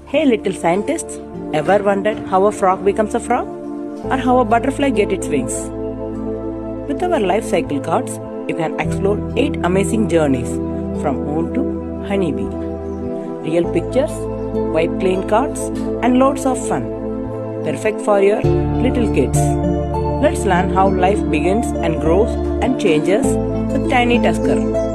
Hey little scientists, ever wondered how a frog becomes a frog? Or how a butterfly gets its wings? With our life cycle cards, you can explore 8 amazing journeys from moon to honeybee. Real pictures, wipe clean cards, and loads of fun. Perfect for your little kids. Let's learn how life begins and grows and changes with Tiny Tusker.